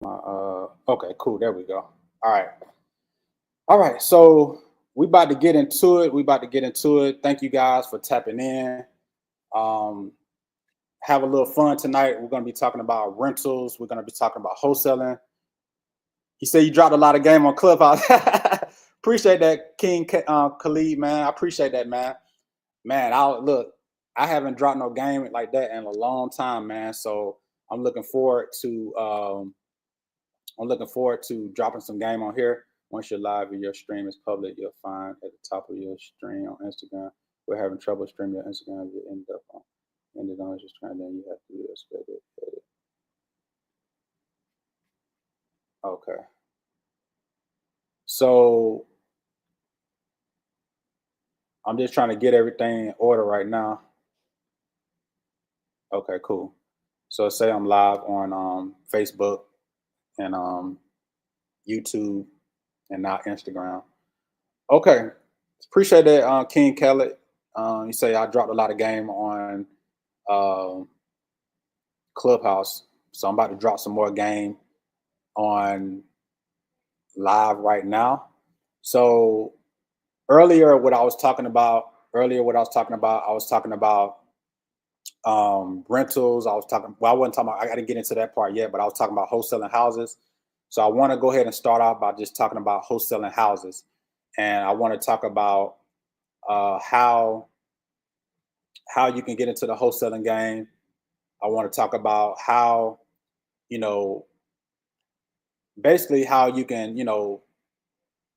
Okay, cool. There we go. All right. All right. So we about to get into it. We about to get into it. Thank you guys for tapping in. Um, have a little fun tonight. We're going to be talking about rentals. We're going to be talking about wholesaling. He said you dropped a lot of game on Clubhouse. Appreciate that, King Khalid, man. I appreciate that, man. Man, I'll look. I haven't dropped no game like that in a long time, man. So I'm looking forward to dropping some game on here. Once you're live and your stream is public, you'll find at the top of your stream on Instagram. We're having trouble streaming your Instagram. You ended on just trying. Then you have to do this. Okay. So I'm just trying to get everything in order right now. Okay, cool. So say I'm live on Facebook and YouTube and not Instagram. Okay, appreciate that, King Kelly. You say I dropped a lot of game on uh, Clubhouse, so I'm about to drop some more game on live right now. So earlier, what I was talking about, I was talking about rentals. I was talking. Well, I wasn't talking about. I got to get into that part yet, but I was talking about wholesaling houses. So I want to go ahead and start out by just talking about wholesaling houses, and I want to talk about how you can get into the wholesaling game. I want to talk about how you know basically how you can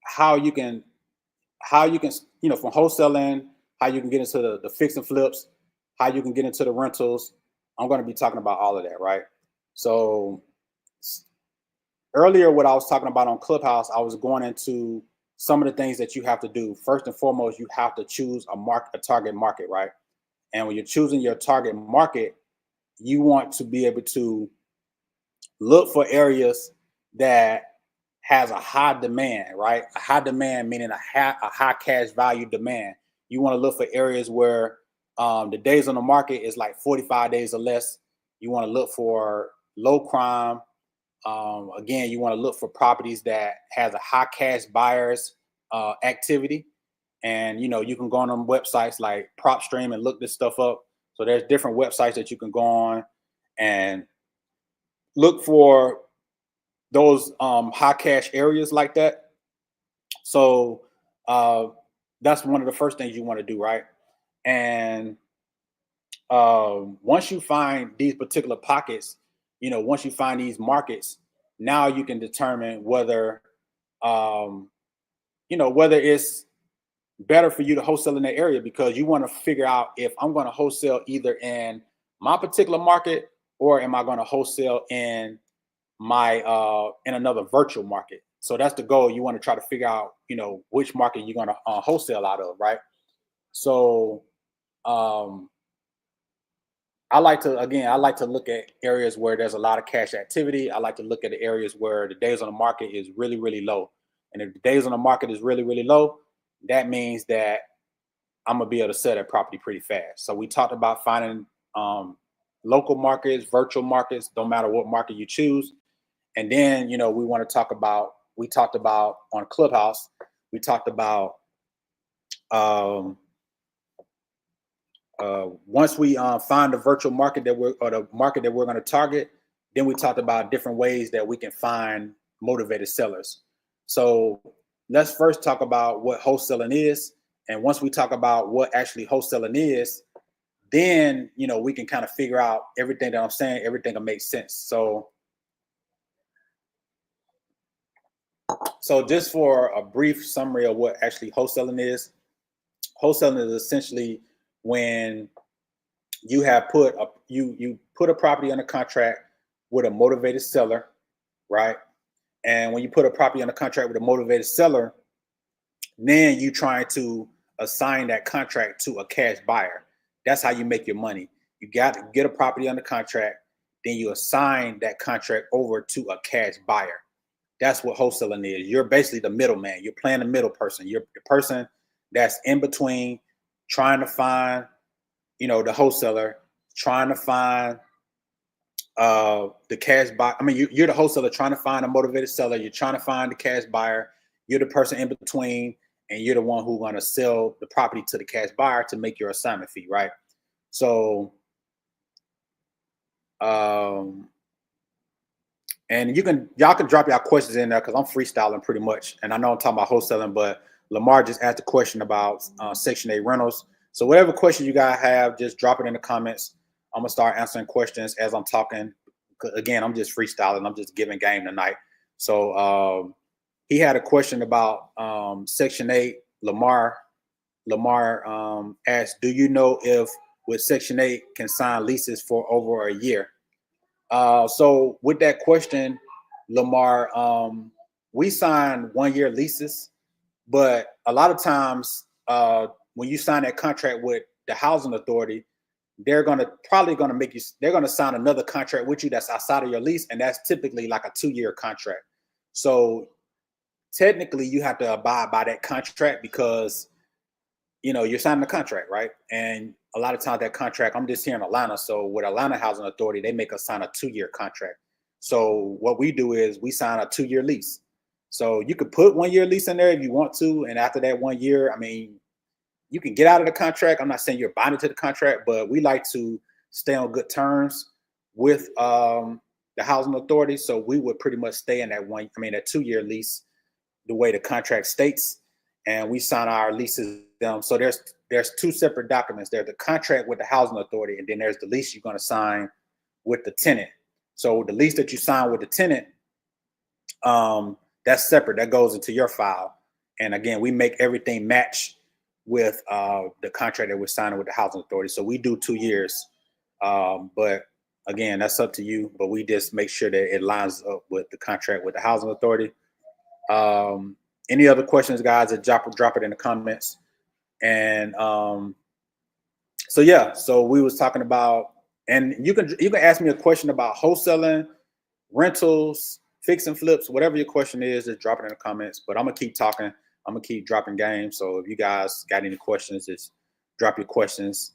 how you can how you can from wholesaling, how you can get into the fix and flips, how you can get into the rentals. I'm going to be talking about all of that, right? So earlier, what I was talking about on Clubhouse, I was going into some of the things that you have to do. First and foremost, you have to choose a target market, right? And when you're choosing your target market, you want to be able to look for areas that has a high demand, right? A high demand meaning a high cash value demand. You want to look for areas where the days on the market is like 45 days or less. You want to look for low crime. Again, you want to look for properties that has a high cash buyers activity. And you can go on them websites like PropStream and look this stuff up. So there's different websites that you can go on and look for those high cash areas like that. So uh, that's one of the first things you want to do, right? And once you find these particular pockets, once you find these markets, now you can determine um, whether it's better for you to wholesale in that area, because you want to figure out if I'm going to wholesale either in my particular market or am I going to wholesale in my in another virtual market. So that's the goal. You want to try to figure out which market you're going to wholesale out of, right? So um I like to look at areas where there's a lot of cash activity. I like to look at the areas where the days on the market is really, really low. And if the days on the market is really, really low, that means that I'm gonna be able to sell that property pretty fast. So we talked about finding local markets, virtual markets, don't matter what market you choose. And then we talked about on Clubhouse, we talked about um, once we find the virtual market the market that we're going to target, then we talked about different ways that we can find motivated sellers. So let's first talk about what wholesaling is. And once we talk about what actually wholesaling is, then we can kind of figure out everything that I'm saying. Everything will make sense. So just for a brief summary of what actually wholesaling is essentially when you have you put a property under contract with a motivated seller, right? And when you put a property under contract with a motivated seller, then you trying to assign that contract to a cash buyer. That's how you make your money. You got to get a property under contract, then you assign that contract over to a cash buyer. That's what wholesaling is. You're basically the middleman. You're playing the middle person. You're the person that's in between, trying to find, the wholesaler, trying to find the cash buyer. I mean, you're the wholesaler trying to find a motivated seller. You're trying to find the cash buyer. You're the person in between, and you're the one who's going to sell the property to the cash buyer to make your assignment fee, right? So, and y'all can drop y'all questions in there because I'm freestyling pretty much, and I know I'm talking about wholesaling, but Lamar just asked a question about Section 8 rentals. So whatever question you guys have, just drop it in the comments. I'm gonna start answering questions as I'm talking. Again, I'm just freestyling. I'm just giving game tonight. So he had a question about Section 8. Lamar asked, do you know if with Section 8 can sign leases for over a year? So with that question, Lamar, we sign 1-year leases, but a lot of times when you sign that contract with the housing authority, they're probably gonna make you. They're gonna sign another contract with you that's outside of your lease, and that's typically like a 2-year contract. So technically, you have to abide by that contract because you're signing a contract, right? And a lot of times that contract, I'm just here in Atlanta, so with Atlanta Housing Authority, they make us sign a 2-year contract. So what we do is we sign a 2-year lease. So you could put 1-year lease in there if you want to, and after that 1 year, I mean, you can get out of the contract. I'm not saying you're binded to the contract, but we like to stay on good terms with the housing authority. So we would pretty much stay in that 2-year lease, the way the contract states, and we sign our leases them. So there's 2 separate documents. There's the contract with the housing authority, and then there's the lease you're going to sign with the tenant. So the lease that you sign with the tenant, that's separate. That goes into your file. And again, we make everything match with the contract that we're signing with the housing authority. So we do 2 years, but again, that's up to you. But we just make sure that it lines up with the contract with the housing authority. Any other questions, guys? Drop it in the comments. And so yeah, so we was talking about, and you can ask me a question about wholesaling, rentals, fix and flips, whatever your question is, just drop it in the comments. But I'm gonna keep talking. I'm gonna keep dropping games. So if you guys got any questions, just drop your questions,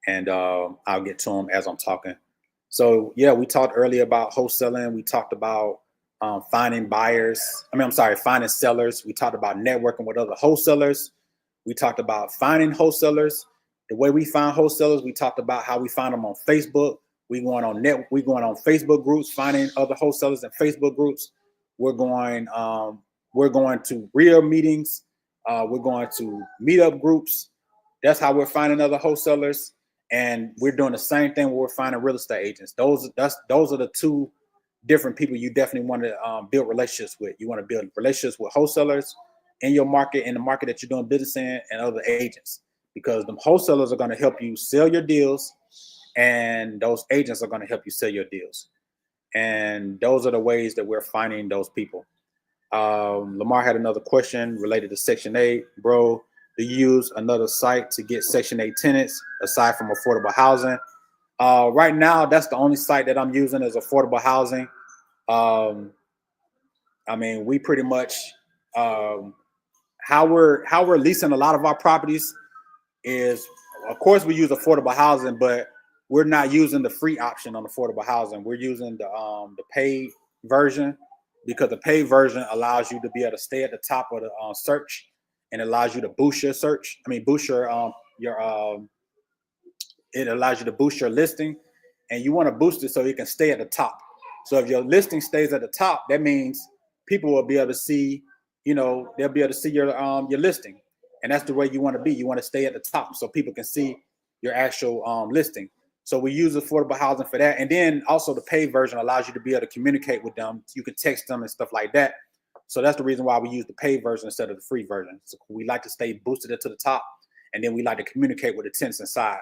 and I'll get to them as I'm talking. So yeah, we talked earlier about wholesaling. We talked about finding finding sellers. We talked about networking with other wholesalers. We talked about finding wholesalers. The way we find wholesalers, we talked about how we find them on Facebook. We going on Facebook groups, finding other wholesalers in Facebook groups. We're going to real meetings. We're going to meetup groups. That's how we're finding other wholesalers. And we're doing the same thing when we're finding real estate agents. Those are the 2 different people you definitely want to build relationships with. You want to build relationships with wholesalers in your market, in the market that you're doing business in, and other agents, because the wholesalers are going to help you sell your deals, and those agents are going to help you sell your deals. And those are the ways that we're finding those people. Lamar had another question related to Section 8. Bro, do you use another site to get Section 8 tenants aside from affordable housing? Right now, that's the only site that I'm using is affordable housing. I mean, we pretty much how we're leasing a lot of our properties is, of course, we use affordable housing, but we're not using the free option on affordable housing. We're using the paid version, because the paid version allows you to be able to stay at the top of the search, and allows you to boost your search. I mean, boost your it allows you to boost your listing, and you want to boost it so you can stay at the top. So if your listing stays at the top, that means people will be able to see, they'll be able to see your listing. And that's the way you want to be. You want to stay at the top so people can see your actual listing. So we use affordable housing for that. And then also the paid version allows you to be able to communicate with them. You can text them and stuff like that. So that's the reason why we use the paid version instead of the free version. So we like to stay boosted to the top, and then we like to communicate with the tenants inside.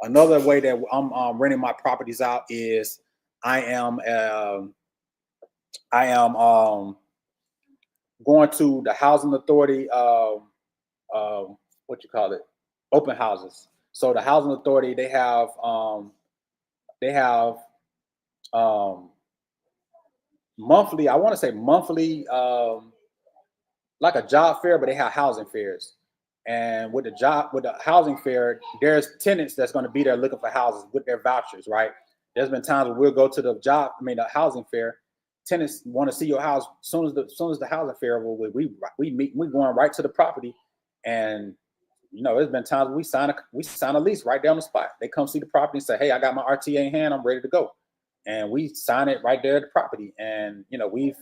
Another way that I'm renting my properties out is I am going to the housing authority, open houses. So the housing authority, they have monthly, I want to say monthly, like a job fair, but they have housing fairs. And with the housing fair, there's tenants that's going to be there looking for houses with their vouchers, right? There's been times where we'll go to the housing fair. Tenants want to see your house as soon as the housing fair over with. We meet, we going right to the property, and there's been times we sign a lease right there on the spot. They come see the property and say, "Hey, I got my RTA in hand. I'm ready to go," and we sign it right there at the property. And we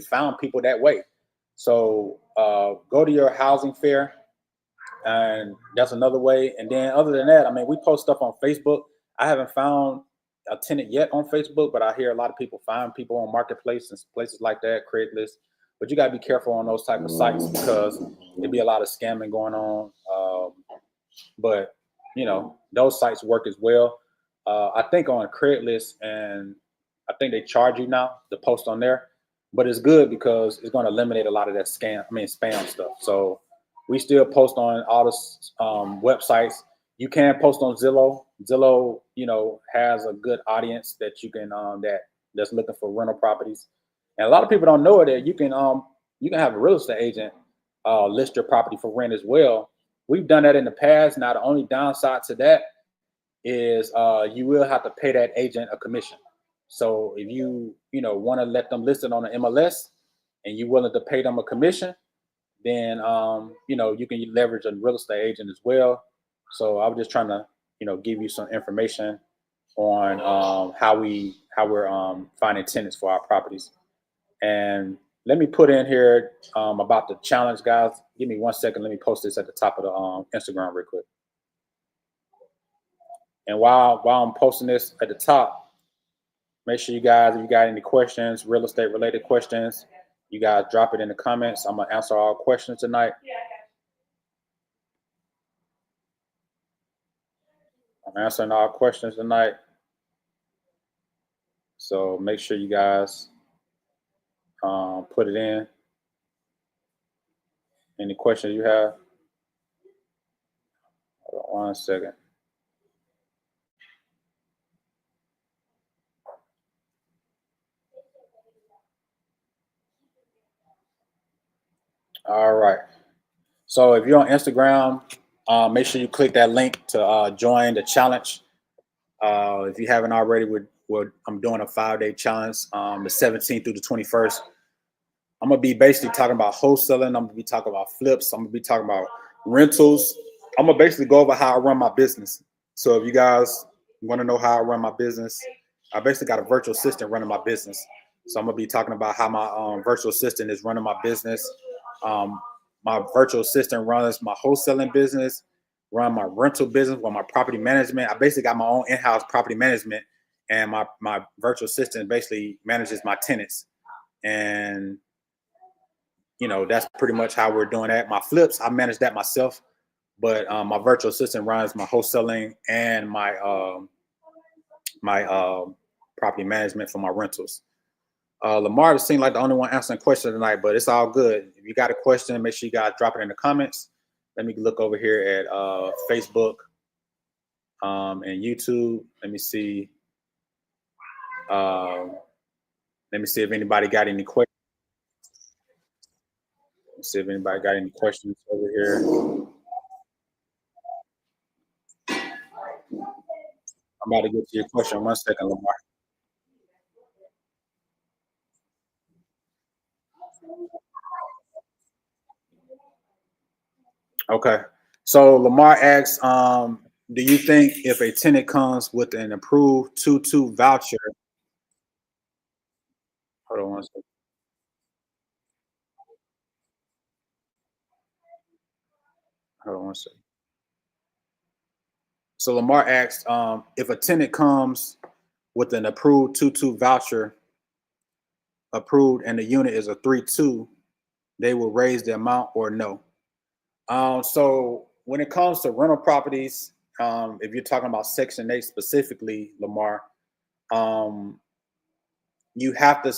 found people that way. So go to your housing fair, and that's another way. And then other than that, I mean, we post stuff on Facebook. I haven't found a tenant yet on Facebook, but I hear a lot of people find people on Marketplace and places like that, Craigslist. But you got to be careful on those type of sites because there be a lot of scamming going on. But those sites work as well. I think on Craigslist, and I think they charge you now to post on there, but it's good because it's going to eliminate a lot of that spam stuff. So we still post on all the websites. You can post on Zillow. Zillow, has a good audience that you can that's looking for rental properties. And a lot of people don't know it that you can have a real estate agent list your property for rent as well. We've done that in the past. Now the only downside to that is you will have to pay that agent a commission. So if want to let them list it on the MLS and you're willing to pay them a commission, then you can leverage a real estate agent as well. So I was just trying to give you some information on how we're finding tenants for our properties. And let me put in here about the challenge, guys. Give me 1 second. Let me post this at the top of the Instagram real quick. And while I'm posting this at the top, make sure you guys, if you got any questions, real estate related questions, you guys drop it in the comments. I'm gonna answer all questions tonight. I'm answering all questions tonight. So make sure you guys put it in. Any questions you have? Hold on 1 second. All right. So if you're on Instagram, make sure you click that link to join the challenge. If you haven't already, I'm doing a 5-day challenge, the 17th through the 21st. I'm gonna be basically talking about wholesaling. I'm gonna be talking about flips. I'm gonna be talking about rentals. I'm gonna basically go over how I run my business. So if you guys want to know how I run my business, I basically got a virtual assistant running my business. So I'm gonna be talking about how my virtual assistant is running my business. My virtual assistant runs my wholesaling business, run my rental business, my property management. I basically got my own in-house property management, and my virtual assistant basically manages my tenants. And that's pretty much how we're doing that. My flips, I manage that myself, but my virtual assistant runs my wholesaling and my property management for my rentals. Lamar seemed like the only one answering questions tonight, but it's all good. If you got a question, make sure you guys drop it in the comments. Let me look over here at Facebook and YouTube. Let me see. Let me see if anybody got any questions. Let's see if anybody got any questions over here. I'm about to get to your question. 1 second, Lamar. Okay. So Lamar asks, do you think if a tenant comes with an approved 2-2 voucher? Hold on 1 second. Hold on 1 second. So Lamar asks, if a tenant comes with an approved 2-2 voucher approved and the unit is a 3-2, they will raise the amount or no? So when it comes to rental properties, if you're talking about Section 8 specifically, Lamar, you have to,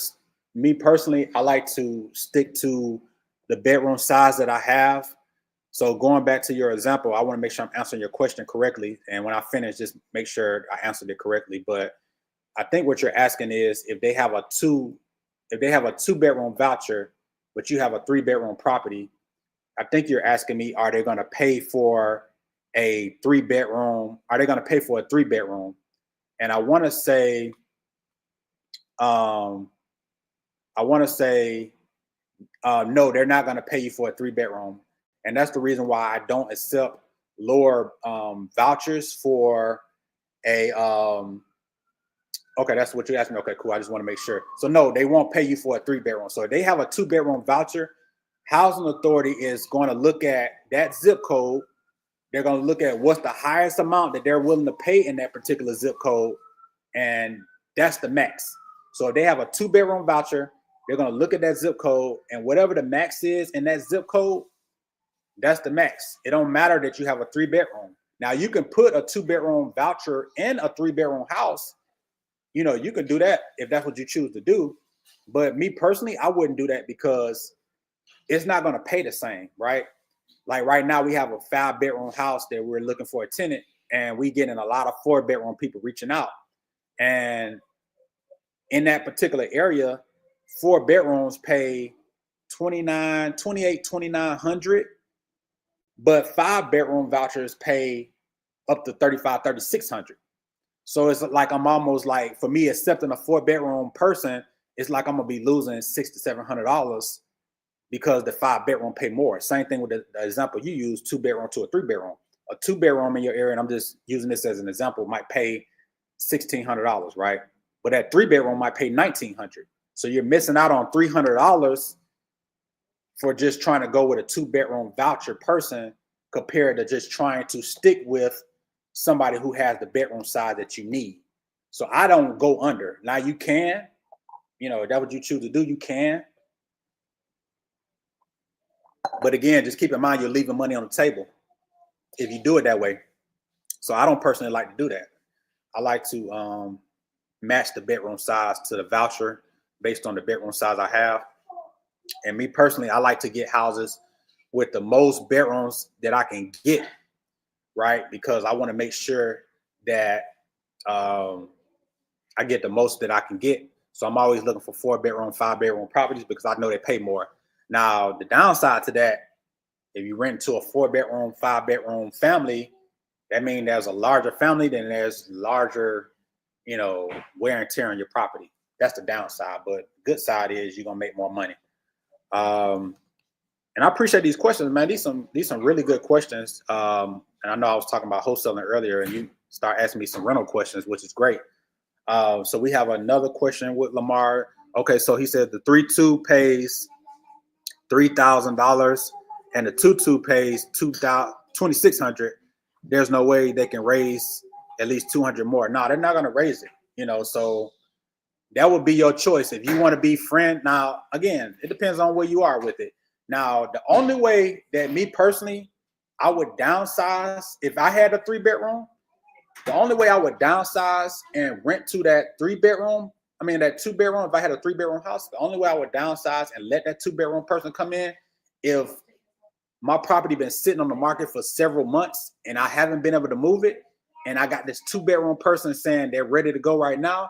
me personally, I like to stick to the bedroom size that I have. So going back to your example, I want to make sure I'm answering your question correctly. And when I finish, just make sure I answered it correctly. But I think what you're asking is if they have a 2-bedroom voucher, but you have a 3-bedroom property, I think you're asking me, are they going to pay for a 3-bedroom? Are they going to pay for a 3-bedroom? And I want to say, no, they're not going to pay you for a 3-bedroom. And that's the reason why I don't accept lower vouchers for a okay, that's what you asked me. Okay, cool. I just want to make sure. So no, they won't pay you for a 3-bedroom. So if they have a 2-bedroom voucher, housing authority is going to look at that zip code. They're going to look at what's the highest amount that they're willing to pay in that particular zip code, and that's the max. So if they have a 2-bedroom voucher, they're going to look at that zip code, and whatever the max is in that zip code, that's the max. It don't matter that you have a 3-bedroom. Now you can put a 2-bedroom voucher in a 3-bedroom house. You know, you can do that if that's what you choose to do. But me personally, I wouldn't do that because it's not going to pay the same, right? Like right now, we have a 5-bedroom house that we're looking for a tenant, and we getting a lot of 4-bedroom people reaching out. And in that particular area, 4 bedrooms pay $2,900, but 5-bedroom vouchers pay up to $3,600. So it's like I'm almost like, for me, accepting a 4-bedroom person, it's like I'm gonna be losing $600 to $700 because the 5-bedroom pay more. Same thing with the example you use, 2-bedroom to a 3-bedroom. A 2-bedroom in your area, and I'm just using this as an example, might pay $1,600, right? But that 3-bedroom might pay $1,900. So you're missing out on $300 for just trying to go with a 2-bedroom voucher person compared to just trying to stick with somebody who has the bedroom size that you need. So I don't go under. Now you can, you know, if that's what you choose to do, you can. But again, just keep in mind you're leaving money on the table if you do it that way. So I don't personally like to do that. I like to match the bedroom size to the voucher based on the bedroom size I have. And me personally, I like to get houses with the most bedrooms that I can get, right? Because I want to make sure that I get the most that I can get. So I'm always looking for 4-bedroom, 5-bedroom properties because I know they pay more. Now, the downside to that, if you rent to a 4-bedroom, 5-bedroom family, that means there's a larger family, then there's larger, you know, wear and tear on your property. That's the downside. But the good side is you're gonna make more money. And I appreciate these questions, man. These some really good questions. And I know I was talking about wholesaling earlier, and you start asking me some rental questions, which is great. So we have another question with Lamar. Okay, so he said the 3-2 pays $3,000 and the 2-2 pays $2,600. There's no way they can raise at least 200 more. No, they're not going to raise it. You know, so that would be your choice if you want to be friend. Now, again, it depends on where you are with it. Now, the only way that me personally, I would downsize if I had a 3-bedroom. The only way I would downsize and rent to that 3-bedroom, that 2-bedroom, if I had a 3-bedroom house, the only way I would downsize and let that 2-bedroom person come in, if my property been sitting on the market for several months and I haven't been able to move it, and I got this 2-bedroom person saying they're ready to go right now,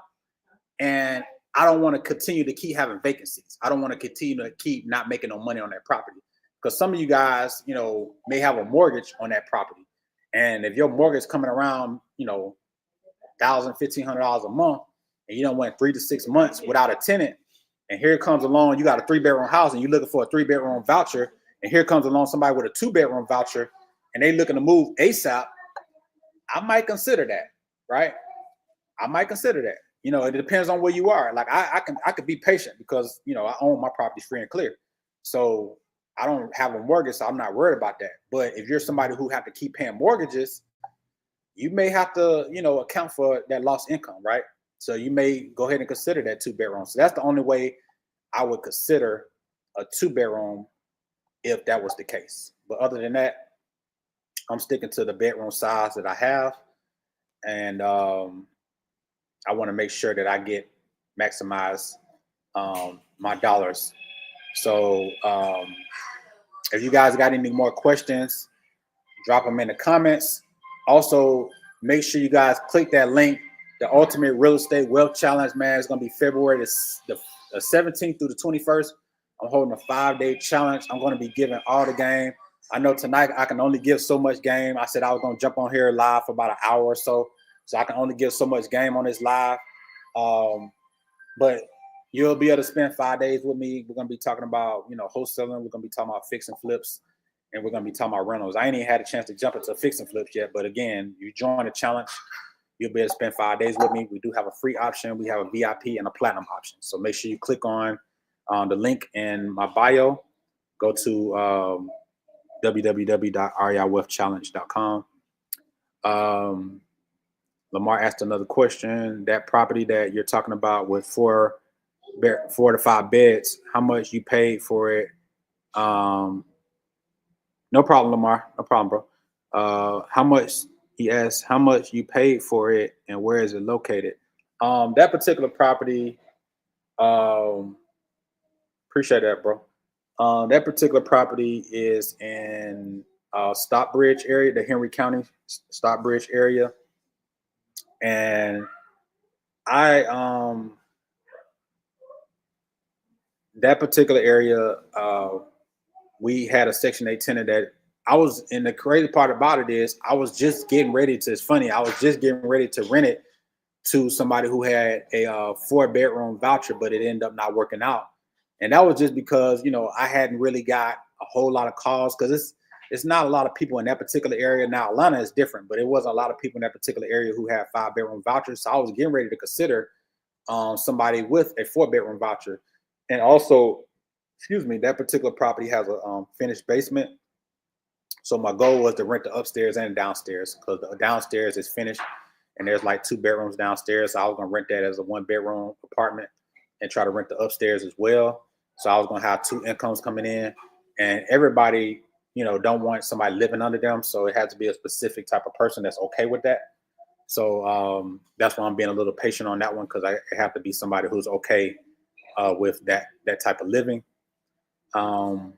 and I don't want to continue to keep having vacancies. I don't want to continue to keep not making no money on that property. Because some of you guys, you know, may have a mortgage on that property. And if your mortgage is coming around, you know, $1,000, $1,500 a month, and you don't went 3 to 6 months without a tenant, and here comes along, you got a 3-bedroom house and you're looking for a 3-bedroom voucher, and here comes along somebody with a 2-bedroom voucher and they looking to move ASAP, I might consider that, right? I might consider that. You know, it depends on where you are. Like I could be patient because, you know, I own my property free and clear. So I don't have a mortgage, so I'm not worried about that. But if you're somebody who have to keep paying mortgages, you may have to, you know, account for that lost income, right? So you may go ahead and consider that 2-bedroom. So that's the only way I would consider a 2-bedroom if that was the case. But other than that, I'm sticking to the bedroom size that I have. And I want to make sure that I get maximize my dollars. So if you guys got any more questions, drop them in the comments. Also, make sure you guys click that link. The Ultimate Real Estate Wealth Challenge, man, it's going to be February the 17th through the 21st. I'm holding a 5-day challenge. I'm going to be giving all the game. I know tonight I can only give so much game. I said I was going to jump on here live for about an hour or so. So I can only give so much game on this live. But you'll be able to spend 5 days with me. We're gonna be talking about, wholesaling. We're gonna be talking about fix and flips, and we're gonna be talking about rentals. I ain't even had a chance to jump into fix and flips yet, but again, you join the challenge, you'll be able to spend 5 days with me. We do have a free option. We have a VIP and a platinum option. So make sure you click on the link in my bio. Go to www.reiwealthchallenge.com. Lamar asked another question. That property that you're talking about with 4 to 5 beds, how much you paid for it? No problem, Lamar. No problem, bro. How much, he asked, how much you paid for it and where is it located? That particular property, appreciate that, bro. That particular property is in Stockbridge area, the Henry County Stockbridge area. And that particular area, we had a Section 8 tenant that I was, and the crazy part about it is I was just getting ready to, it's funny, I was just getting ready to rent it to somebody who had a 4-bedroom voucher, but it ended up not working out. And that was just because, I hadn't really got a whole lot of calls, because it's not a lot of people in that particular area. Now, Atlanta is different, but it wasn't a lot of people in that particular area who had 5-bedroom vouchers. So I was getting ready to consider somebody with a 4-bedroom voucher. And also, that particular property has a finished basement. So my goal was to rent the upstairs and downstairs, because the downstairs is finished and there's like 2 bedrooms downstairs. So I was going to rent that as a 1-bedroom apartment and try to rent the upstairs as well. So I was going to have 2 incomes coming in, and everybody, don't want somebody living under them. So it has to be a specific type of person that's okay with that. So that's why I'm being a little patient on that one, because I have to be somebody who's okay with that type of living. But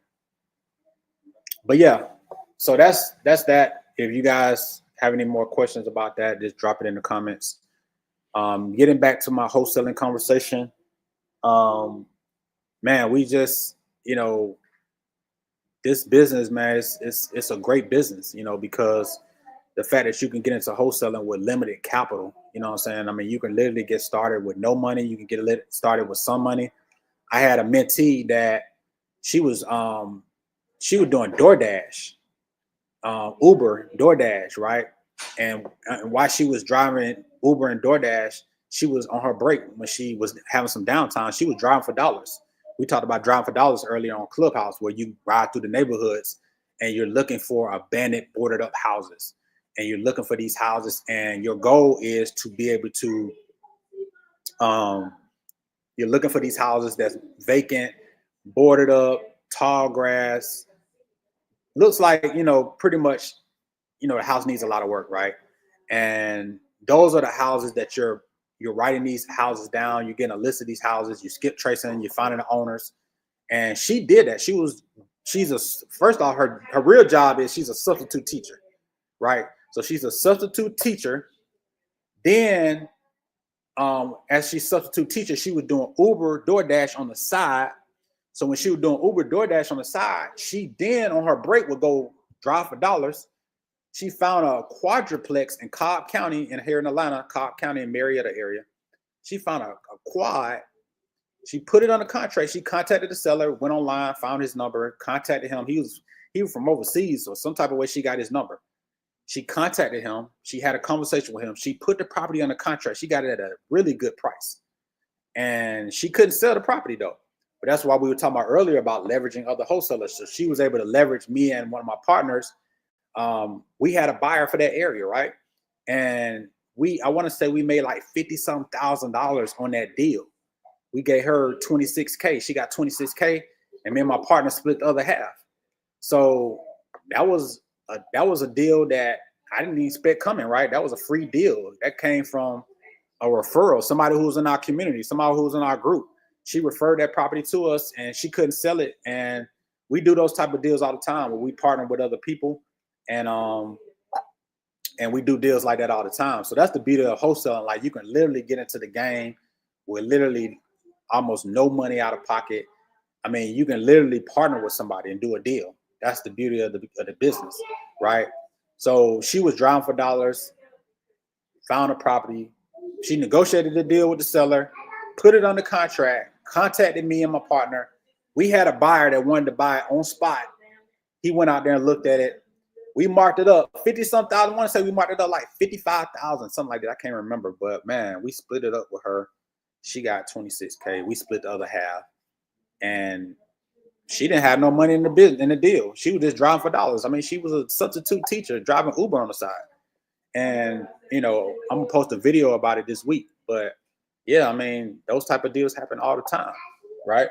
yeah, so that's that. If you guys have any more questions about that, just drop it in the comments. Getting back to my wholesaling conversation, man, we just, this business, man, it's a great business, because the fact that you can get into wholesaling with limited capital, you know what I'm saying? I mean, you can literally get started with no money. You can get started with some money. I had a mentee that she was doing DoorDash, Uber, DoorDash, right? And while she was driving Uber and DoorDash, she was on her break when she was having some downtime. She was driving for dollars. We talked about driving for dollars earlier on Clubhouse, where you ride through the neighborhoods and you're looking for abandoned, boarded up houses. And you're looking for these houses, and your goal is to be able to, you're looking for these houses that's vacant, boarded up, tall grass. Looks like, pretty much, the house needs a lot of work, right? And those are the houses that you're writing these houses down. You're getting a list of these houses. You skip tracing. You're finding the owners. And she did that. First off, her real job is she's a substitute teacher, right? So she's a substitute teacher. Then, as she's substitute teacher, she was doing Uber, DoorDash on the side. So when she was doing Uber, DoorDash on the side, she then on her break would go drive for dollars. She found a quadruplex in Cobb County, here in Atlanta, Cobb County and Marietta area. She found a quad. She put it on a contract. She contacted the seller, went online, found his number, contacted him. He was from overseas, so some type of way she got his number. She contacted him. She had a conversation with him. She put the property on the contract. She got it at a really good price. And she couldn't sell the property though. But that's why we were talking about earlier about leveraging other wholesalers. So she was able to leverage me and one of my partners. We had a buyer for that area, right? And I want to say we made like $50-some thousand on that deal. We gave her $26K. She got $26K, and me and my partner split the other half. So that was a deal that I didn't expect coming, right? That was a free deal. That came from a referral, somebody who was in our community, somebody who was in our group. She referred that property to us, and she couldn't sell it. And we do those type of deals all the time where we partner with other people, and we do deals like that all the time. So that's the beauty of wholesaling. Like, you can literally get into the game with literally almost no money out of pocket. I mean, you can literally partner with somebody and do a deal. That's the beauty of the business, right? So she was driving for dollars, found a property. She negotiated the deal with the seller, put it under contract, contacted me and my partner. We had a buyer that wanted to buy it on spot. He went out there and looked at it. We marked it up 50-some thousand. I want to say we marked it up like 55,000, something like that. I can't remember, but man, we split it up with her. She got 26K. We split the other half, and she didn't have no money in the business in the deal. She was just driving for dollars. I mean, she was a substitute teacher driving Uber on the side. And I'm gonna post a video about it this week. But yeah, I mean, those type of deals happen all the time, right?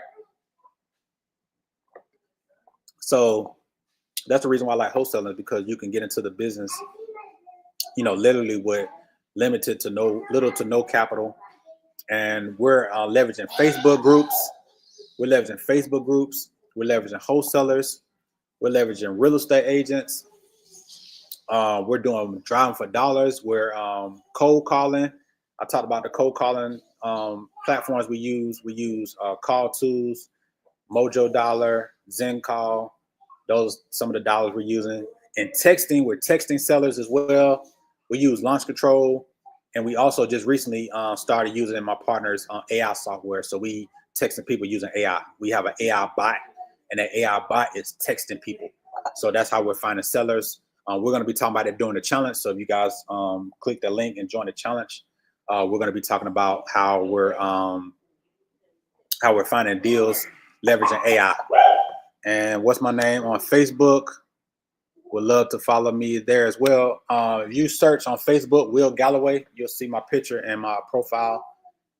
So that's the reason why I like wholesaling, because you can get into the business, literally with little to no capital. And we're leveraging Facebook groups. We're leveraging Facebook groups. We're leveraging wholesalers. We're leveraging real estate agents. We're doing driving for dollars. We're cold calling. I talked about the cold calling platforms we use. We use Call Tools, Mojo Dollar, Zen Call. Those some of the dollars we're using. And texting, we're texting sellers as well. We use Launch Control, and we also just recently started using my partner's AI software. So we texting people using AI. We have an AI bot, and that AI bot is texting people. So that's how we're finding sellers. We're going to be talking about it during the challenge. So if you guys click the link and join the challenge, we're going to be talking about how we're finding deals leveraging AI. And what's my name on Facebook? Would love to follow me there as well. If you search on Facebook, Will Galloway, you'll see my picture and my profile,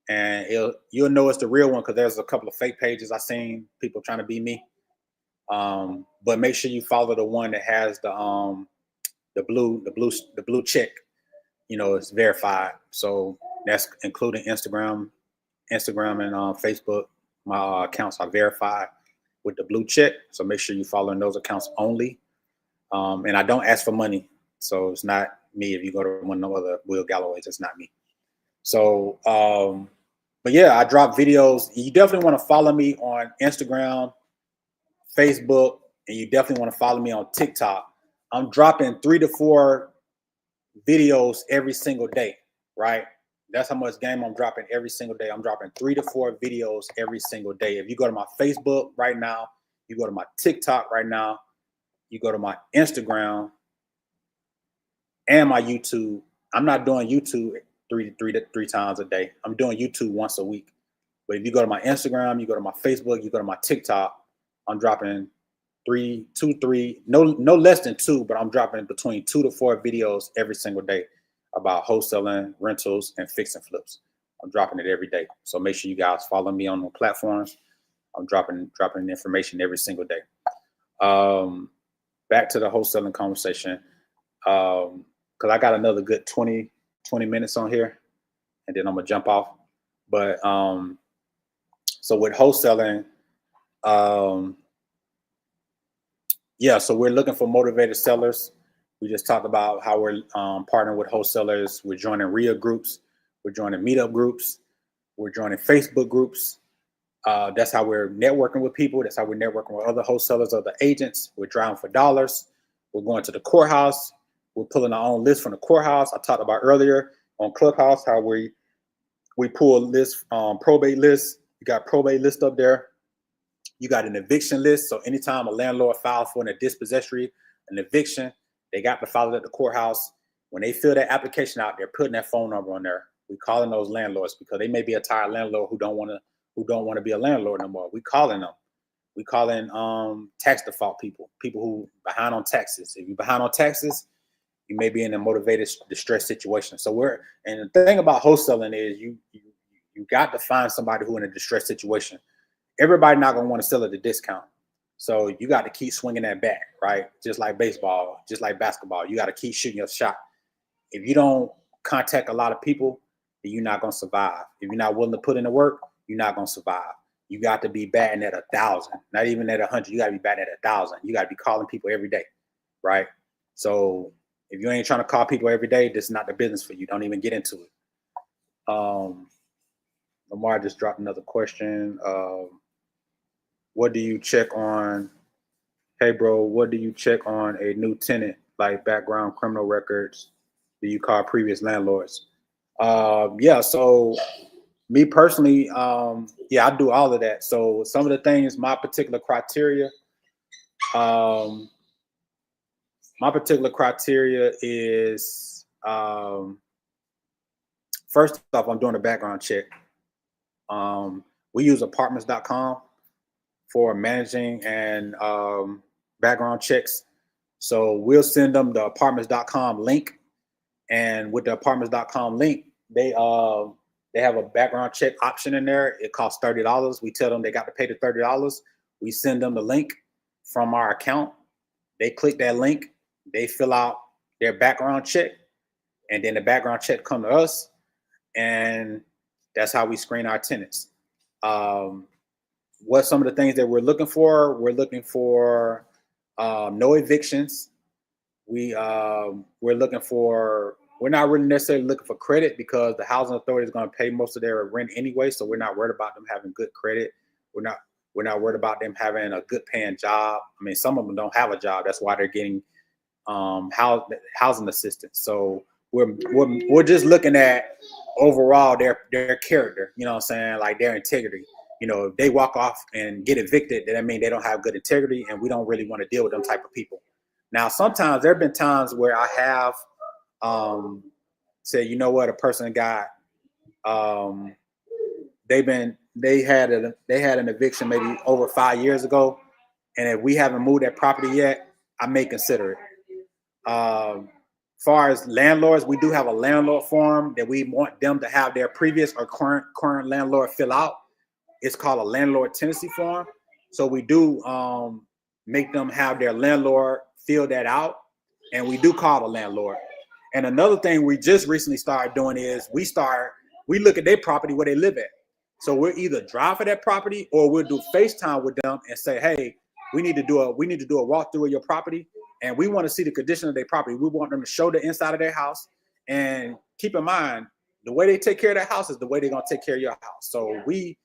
and you'll know it's the real one, because there's a couple of fake pages I seen people trying to be me. But make sure you follow the one that has the blue check. It's verified. So that's including Instagram and Facebook. My accounts are verified with the blue check. So make sure you follow those accounts only. And I don't ask for money. So it's not me. If you go to one of the other Will Galloway's, it's not me. So, but yeah, I drop videos. You definitely want to follow me on Instagram, Facebook, and you definitely want to follow me on TikTok. I'm dropping 3 to 4 videos every single day, right? That's how much game I'm dropping every single day. I'm dropping 3 to 4 videos every single day. If you go to my Facebook right now, you go to my TikTok right now, you go to my Instagram and my YouTube. I'm not doing YouTube three times a day. I'm doing YouTube once a week. But if you go to my Instagram, you go to my Facebook, you go to my TikTok, I'm dropping 3, no less than 2, but I'm dropping between 2 to 4 videos every single day about wholesaling, rentals, and fix and flips. I'm dropping it every day. So make sure you guys follow me on the platforms. I'm dropping information every single day. Back to the wholesaling conversation, because I got another good 20 minutes on here, and then I'm gonna jump off. But so with wholesaling, yeah, so we're looking for motivated sellers. We just talked about how we're partnering with wholesalers. We're joining RIA groups. We're joining meetup groups. We're joining Facebook groups. That's how we're networking with people. That's how we're networking with other wholesalers, other agents. We're driving for dollars. We're going to the courthouse. We're pulling our own list from the courthouse. I talked about earlier on Clubhouse how we pull lists, probate lists. You got probate list up there. You got an eviction list. So anytime a landlord files for a dispossessory, an eviction, they got to file it at the courthouse. When they fill that application out, they're putting that phone number on there. We calling those landlords because they may be a tired landlord who don't want to be a landlord no more. We calling them. We calling tax default people who behind on taxes. If you're behind on taxes, you may be in a motivated distress situation. So and the thing about wholesaling is you got to find somebody who in a distressed situation. Everybody not gonna want to sell at a discount. So you got to keep swinging that bat, right? Just like baseball, just like basketball. You got to keep shooting your shot. If you don't contact a lot of people, then you're not gonna survive. If you're not willing to put in the work, you're not gonna survive. You got to be batting at 1,000, not even at 100. You got to be batting at 1,000. You got to be calling people every day, right? So if you ain't trying to call people every day, this is not the business for you. Don't even get into it. Lamar just dropped another question. What do you check on? Hey, bro, what do you check on a new tenant, like background, criminal records? Do you call previous landlords? Yeah, so me personally, yeah, I do all of that. So some of the things, um, my particular criteria is, first off, I'm doing a background check. We use apartments.com for managing and background checks. So we'll send them the apartments.com link, and with the apartments.com link, they have a background check option in there. It costs $30. We tell them they got to pay the $30. We send them the link from our account. They click that link, they fill out their background check, and then the background check come to us, and that's how we screen our tenants. What some of the things that we're looking for? We're looking for no evictions. We're looking for. We're not really necessarily looking for credit because the housing authority is going to pay most of their rent anyway, so we're not worried about them having good credit. We're not. We're not worried about them having a good paying job. I mean, some of them don't have a job. That's why they're getting housing assistance. So we're just looking at overall their character. You know what I'm saying? Like their integrity. You know, if they walk off and get evicted, then I mean they don't have good integrity, and we don't really want to deal with them type of people. Now, sometimes there have been times where I have said, you know what, a person got they had an eviction maybe over 5 years ago, and if we haven't moved that property yet, I may consider it. Far as landlords, we do have a landlord form that we want them to have their previous or current landlord fill out. It's called a landlord tenancy form. So we do make them have their landlord fill that out, and we do call the landlord. And another thing we just recently started doing is we look at their property where they live at. So we'll either drive for that property or we'll do FaceTime with them and say, hey, we need to do a walkthrough of your property, and we want to see the condition of their property. We want them to show the inside of their house. And keep in mind, the way they take care of their house is the way they're gonna take care of your house. So we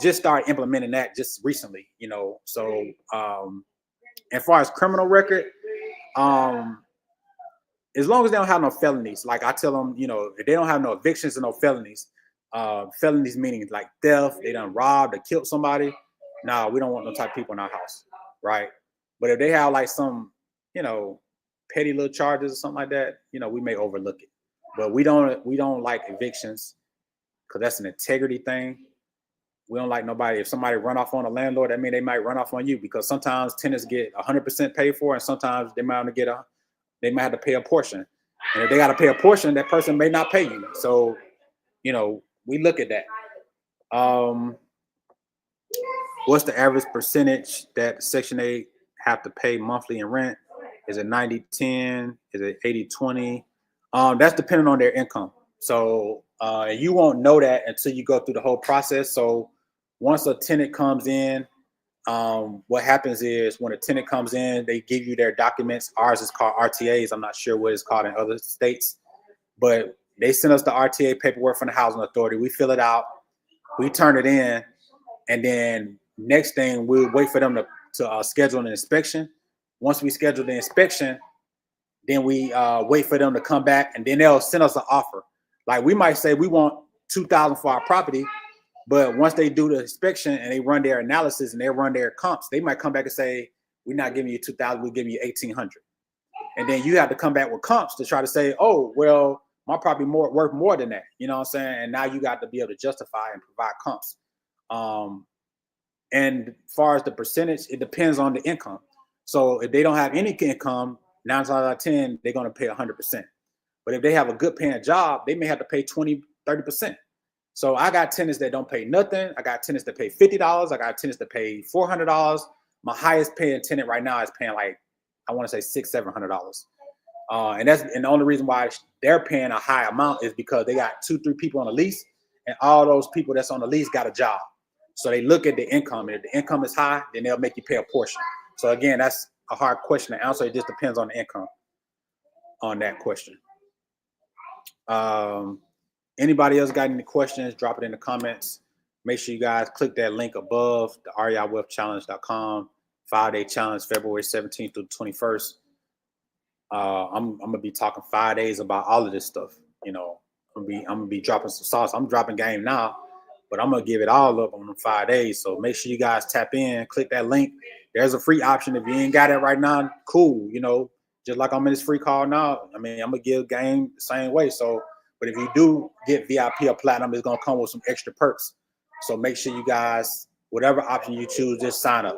just started implementing that just recently, you know. So as far as criminal record, as long as they don't have no felonies, like I tell them, you know, if they don't have no evictions and no felonies, felonies meaning like theft, they done robbed or killed somebody. Nah, we don't want no type of people in our house, right? But if they have like some, you know, petty little charges or something like that, you know, we may overlook it. But we don't like evictions because that's an integrity thing. We don't like nobody. If somebody run off on a landlord, that means they might run off on you, because sometimes tenants get 100% paid for, and sometimes they might have to pay a portion. And if they got to pay a portion, that person may not pay you. So, you know, we look at that. What's the average percentage that Section 8 have to pay monthly in rent? Is it 90-10? Is it 80-20? That's depending on their income. So you won't know that until you go through the whole process. So once a tenant comes in, what happens is when a tenant comes in, they give you their documents. Ours is called RTAs. I'm not sure what it's called in other states, but they send us the RTA paperwork from the housing authority. We fill it out, we turn it in, and then next thing we'll wait for them to schedule an inspection. Once we schedule the inspection, then we wait for them to come back, and then they'll send us an offer. Like we might say we want $2,000 for our property, but once they do the inspection and they run their analysis and they run their comps, they might come back and say, we're not giving you $2,000, we're giving you $1,800. And then you have to come back with comps to try to say, oh, well, my property worth more than that. You know what I'm saying? And now you got to be able to justify and provide comps. And as far as the percentage, it depends on the income. So if they don't have any income, 9 times out of 10, they're going to pay 100%. But if they have a good paying job, they may have to pay 20, 30%. So I got tenants that don't pay nothing. I got tenants that pay $50. I got tenants that pay $400. My highest paying tenant right now is paying like, I want to say $600-700. And the only reason why they're paying a high amount is because they got 2-3 people on the lease, and all those people that's on the lease got a job. So they look at the income, and if the income is high, then they'll make you pay a portion. So again, that's a hard question to answer. It just depends on the income on that question. Anybody else got any questions? Drop it in the comments. Make sure you guys click that link above, the reiwealthchallenge.com 5-day challenge, February 17th through 21st. I'm gonna be talking 5 days about all of this stuff, you know, I'm gonna be dropping some sauce. I'm dropping game now, but I'm gonna give it all up on them 5 days. So make sure you guys tap in, click that link. There's a free option. If you ain't got it right now, cool. Just like I'm in this free call now. I mean, I'm gonna give game the same way. So, but if you do get VIP or platinum, it's gonna come with some extra perks. So make sure you guys, whatever option you choose, just sign up.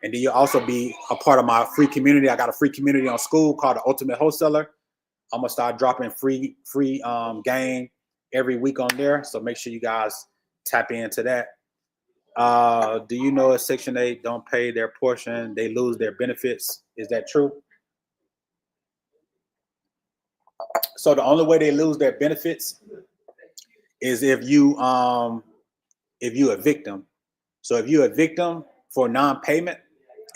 And then you'll also be a part of my free community. I got a free community on school called the Ultimate Wholesaler. I'm gonna start dropping free game every week on there. So make sure you guys tap into that. Do you know if Section 8 don't pay their portion, they lose their benefits? Is that true? So the only way they lose their benefits is if you evict them. So if you evict them for non-payment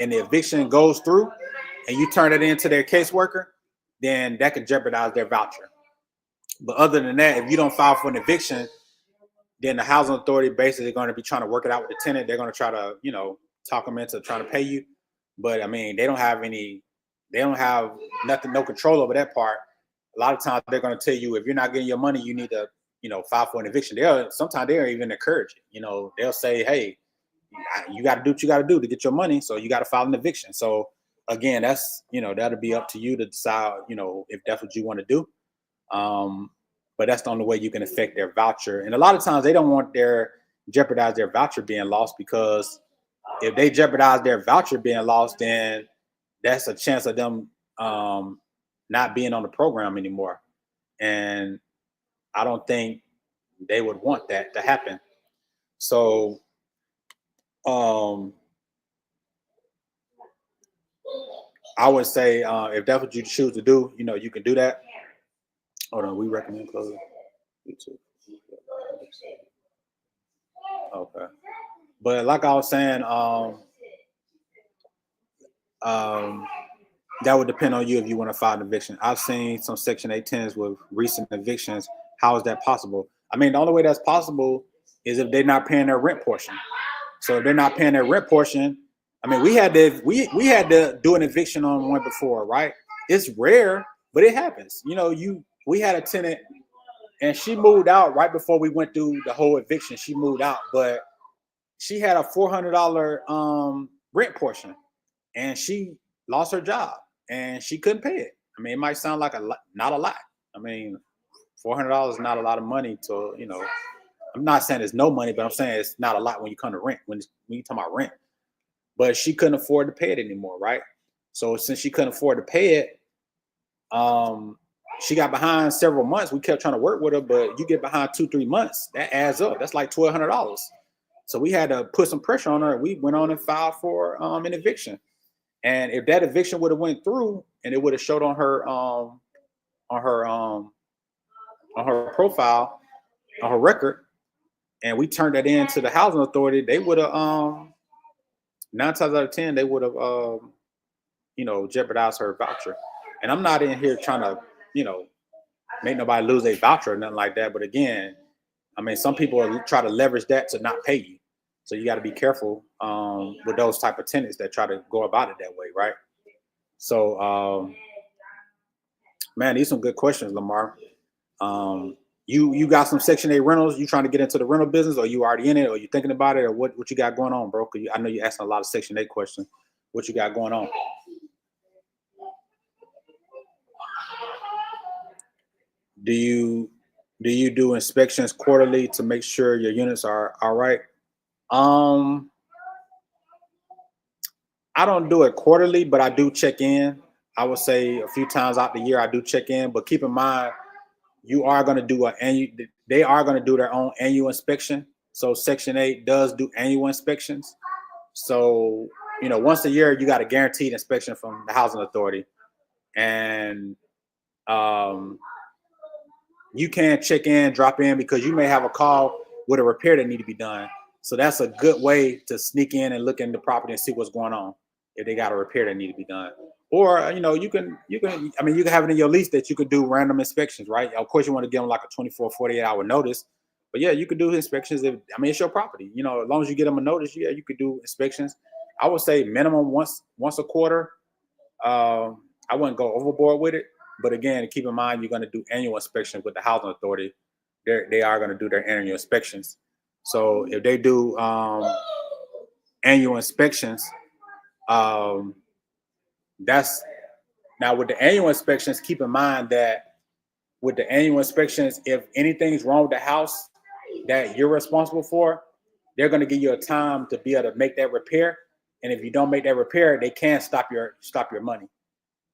and the eviction goes through and you turn it into their caseworker, then that could jeopardize their voucher. But other than that, if you don't file for an eviction, then the housing authority basically going to be trying to work it out with the tenant. They're going to try to, talk them into trying to pay you. But I mean, they don't have nothing, no control over that part. A lot of times they're going to tell you, if you're not getting your money, you need to, file for an eviction. Sometimes they'll even encourage it. They'll say, hey, you got to do what you got to do to get your money. So you got to file an eviction. So again, that's, that'll be up to you to decide, if that's what you want to do. But that's the only way you can affect their voucher. And a lot of times they don't want jeopardize their voucher being lost, because if they jeopardize their voucher being lost, then that's a chance of them not being on the program anymore. And I don't think they would want that to happen. So I would say if that's what you choose to do, you can do that. Hold on, we recommend closing YouTube. Okay. But like I was saying, that would depend on you if you want to file an eviction. I've seen some Section 8 tenants with recent evictions. How is that possible? I mean, the only way that's possible is if they're not paying their rent portion. So if they're not paying their rent portion, I mean, we had to do an eviction on one before, right? It's rare, but it happens. We had a tenant and she moved out right before we went through the whole eviction. She moved out, but she had a $400 rent portion, and she lost her job and she couldn't pay it. I mean, it might sound like not a lot. I mean, $400 is not a lot of money to, I'm not saying it's no money, but I'm saying it's not a lot when you come to rent, when you talk about rent. But she couldn't afford to pay it anymore, right? So since she couldn't afford to pay it, she got behind several months. We kept trying to work with her, but you get behind 2-3 months, that adds up. That's like $1,200. So we had to put some pressure on her, and we went on and filed for an eviction. And if that eviction would have went through, and it would have showed on her profile, on her record, and we turned that in to the housing authority, they would have 9 times out of 10 they would have jeopardized her voucher. And I'm not in here trying to make nobody lose a voucher or nothing like that. But again, I mean, some people try to leverage that to not pay you. So you got to be careful with those type of tenants that try to go about it that way, right? So, man, these are some good questions, Lamar. You got some Section 8 rentals. You trying to get into the rental business, or you already in it, or you thinking about it, or what you got going on, bro? I know you're asking a lot of Section 8 questions. What you got going on? Do you do inspections quarterly to make sure your units are all right? I don't do it quarterly, but I do check in. I would say a few times out the year I do check in, but keep in mind, you are going to do they are going to do their own annual inspection. So Section 8 does do annual inspections. So, once a year, you got a guaranteed inspection from the housing authority. And you can check in, drop in, because you may have a call with a repair that need to be done. So that's a good way to sneak in and look in the property and see what's going on if they got a repair that need to be done. Or, you can have it in your lease that you could do random inspections, right? Of course, you want to give them like a 24, 48-hour notice. But yeah, you could do inspections. It's your property. As long as you get them a notice, yeah, you could do inspections. I would say minimum once a quarter. I wouldn't go overboard with it. But again, keep in mind, you're going to do annual inspections with the housing authority. they are going to do their annual inspections. So if they do annual inspections, that's now with the annual inspections, keep in mind that with the annual inspections, if anything's wrong with the house that you're responsible for, they're going to give you a time to be able to make that repair. And if you don't make that repair, they can stop your money.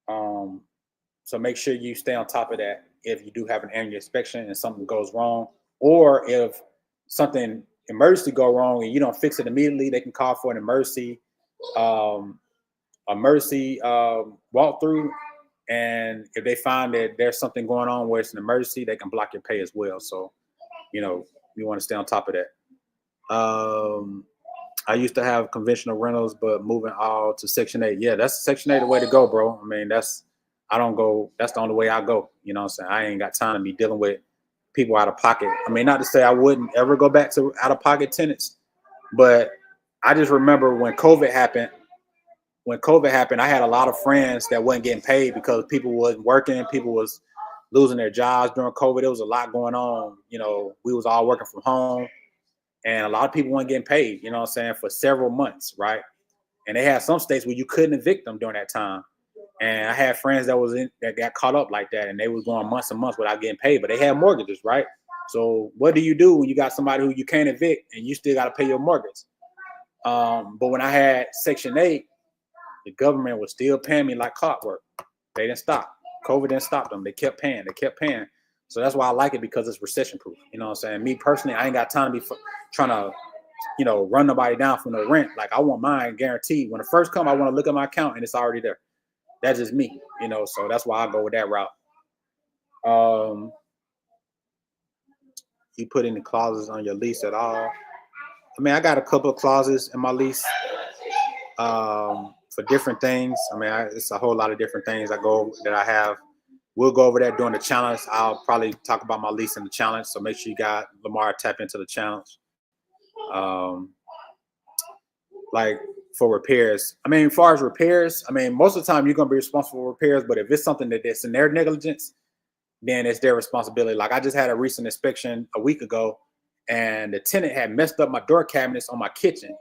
So make sure you stay on top of that if you do have an annual inspection and something goes wrong, or if something emergency go wrong and you don't fix it immediately, they can call for an emergency walkthrough. And if they find that there's something going on where it's an emergency, they can block your pay as well. So, you want to stay on top of that. I used to have conventional rentals, but moving all to Section 8. Yeah, that's Section 8 the way to go, bro. I mean, that's the only way I go. You know what I'm saying? I ain't got time to be dealing with people out of pocket. I mean, not to say I wouldn't ever go back to out of pocket tenants, but I just remember when COVID happened, I had a lot of friends that wasn't getting paid because people wasn't working. People was losing their jobs during COVID. There was a lot going on. We was all working from home, and a lot of people weren't getting paid, for several months, right? And they had some states where you couldn't evict them during that time. And I had friends that got caught up like that, and they was going months and months without getting paid, but they had mortgages, right? So what do you do when you got somebody who you can't evict and you still got to pay your mortgage? But when I had Section 8, the government was still paying me like clockwork. They didn't stop. COVID didn't stop them. They kept paying. So that's why I like it, because it's recession proof. You know what I'm saying? Me personally, I ain't got time to be trying to, run nobody down for no rent. Like, I want mine guaranteed. When it first come, I want to look at my account and it's already there. That's just me, so that's why I go with that route. You put any clauses on your lease at all? I mean, I got a couple of clauses in my lease for different things. I mean, it's a whole lot of different things that I have. We'll go over that during the challenge. I'll probably talk about my lease in the challenge. So make sure you got Lamar tap into the challenge. Like for repairs. I mean, as far as repairs, I mean, most of the time you're going to be responsible for repairs, but if it's something that's in their negligence, then it's their responsibility. Like, I just had a recent inspection a week ago, and the tenant had messed up my door cabinets on my kitchen.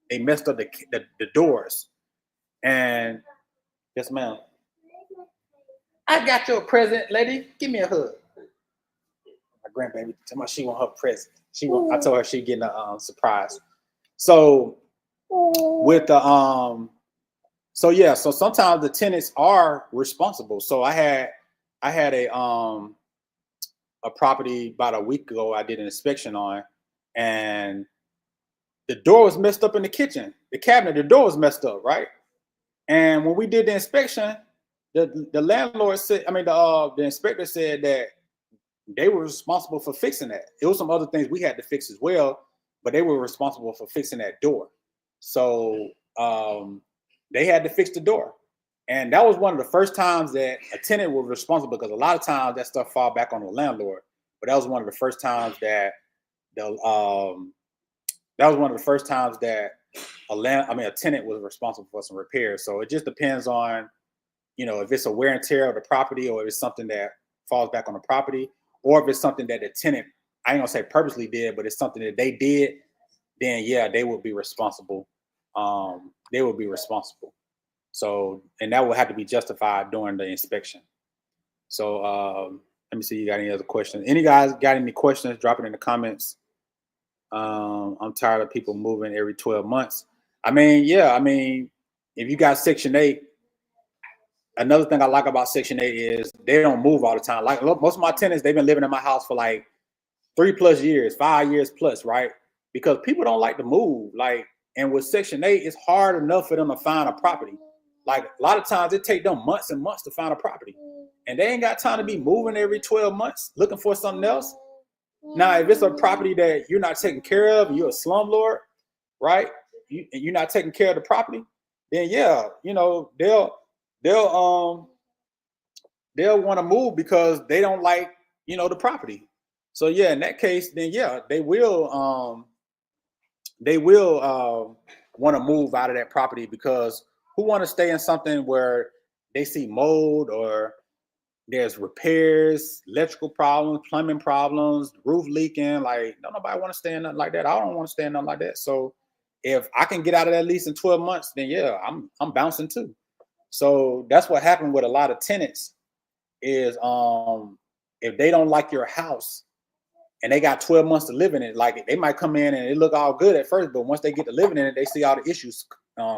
They messed up the doors. And yes, ma'am. I got your present, lady. Give me a hug. My grandbaby told me she want her present. I told her she getting a surprise. So with the so sometimes the tenants are responsible. So I had a property about a week ago I did an inspection on, and the door was messed up in the kitchen. The cabinet, the door was messed up, right? And when we did the inspection, the landlord said, the inspector said that they were responsible for fixing that. It was some other things we had to fix as well, but they were responsible for fixing that door. So they had to fix the door. And that was one of the first times that a tenant was responsible, because a lot of times that stuff fall back on the landlord. But that was one of the first times that a tenant was responsible for some repairs. So it just depends on, if it's a wear and tear of the property, or if it's something that falls back on the property, or if it's something that the tenant, I ain't gonna say purposely did, but it's something that they did, then yeah, they will be responsible. So, and that will have to be justified during the inspection. So let me see, you got any other questions? Any guys got any questions? Drop it in the comments. I'm tired of people moving every 12 months. If you got Section 8, another thing I like about Section 8 is they don't move all the time. Like, most of my tenants, they've been living in my house for like 3+ years, 5 years plus, right? Because people don't like to move. Like, and with Section 8, it's hard enough for them to find a property. Like, a lot of times it take them months and months to find a property, and they ain't got time to be moving every 12 months looking for something else. Now, if it's a property that you're not taking care of, and you're a slumlord, right? You're not taking care of the property, then yeah, they'll want to move because they don't like, the property. So yeah, in that case, then yeah, they will want to move out of that property, because who want to stay in something where they see mold, or there's repairs, electrical problems, plumbing problems, roof leaking. Like, don't nobody want to stay in nothing like that. I don't want to stay in nothing like that. So if I can get out of that lease in 12 months, then yeah, I'm bouncing too. So that's what happened with a lot of tenants is if they don't like your house and they got 12 months to live in it, like they might come in and it look all good at first, but once they get to living in it, they see all the issues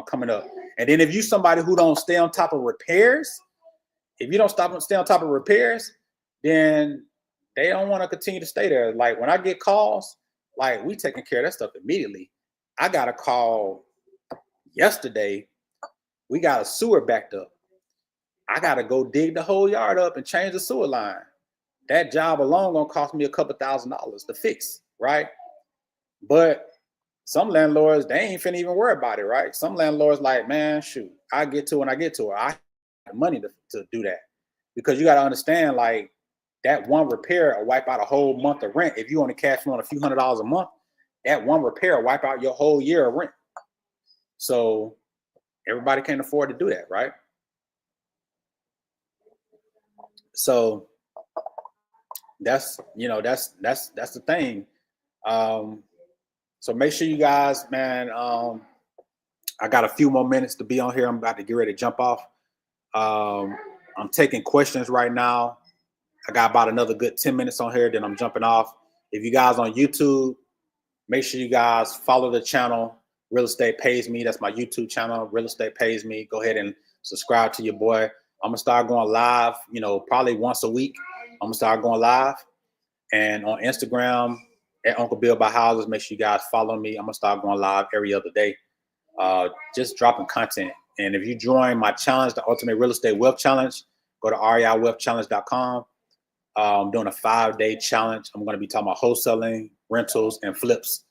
coming up. And then if you somebody who don't stay on top of repairs, if you don't stay on top of repairs, then they don't want to continue to stay there. Like when I get calls, like we taking care of that stuff immediately. I got a call yesterday. We got a sewer backed up. I got to go dig the whole yard up and change the sewer line. That job alone gonna cost me a couple $1,000s to fix, right? But some landlords, they ain't finna even worry about it, right? Some landlords like, man, shoot, I get to it when I get to it. I have money to do that. Because you got to understand, like, that one repair will wipe out a whole month of rent. If you only cash flow on a few $100s a month, that one repair will wipe out your whole year of rent. So everybody can't afford to do that, right? So that's the thing. So make sure you guys, man. I got a few more minutes to be on here. I'm about to get ready to jump off. I'm taking questions right now. I got about another good 10 minutes on here, then I'm jumping off. If you guys on YouTube, make sure you guys follow the channel. Real Estate Pays Me. That's my YouTube channel. Real Estate Pays Me. Go ahead and subscribe to your boy. I'm gonna start going live, probably once a week. I'm gonna start going live. And on Instagram at Uncle Bill Buy Houses, make sure you guys follow me. I'm gonna start going live every other day. Just dropping content. And if you join my challenge, the Ultimate Real Estate Wealth Challenge, go to reiwealthchallenge.com. I'm doing a 5-day challenge. I'm going to be talking about wholesaling, rentals, and flips.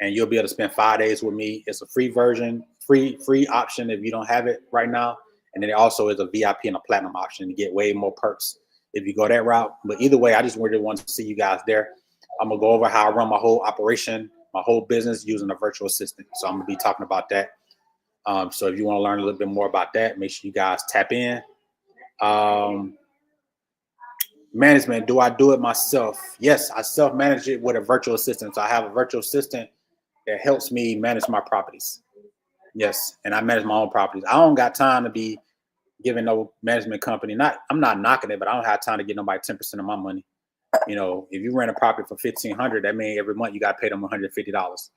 And you'll be able to spend 5 days with me. It's a free version, free option if you don't have it right now. And then it also is a VIP and a platinum option to get way more perks if you go that route. But either way, I just really want to see you guys there. I'm going to go over how I run my whole operation, my whole business using a virtual assistant. So I'm going to be talking about that. So if you want to learn a little bit more about that, make sure you guys tap in. Management, do I do it myself? Yes, I self-manage it with a virtual assistant. So I have a virtual assistant that helps me manage my properties. Yes, and I manage my own properties. I don't got time to be giving no management company. I'm not knocking it, but I don't have time to get nobody 10% of my money. If you rent a property for $1,500, that means every month you got to pay them $150.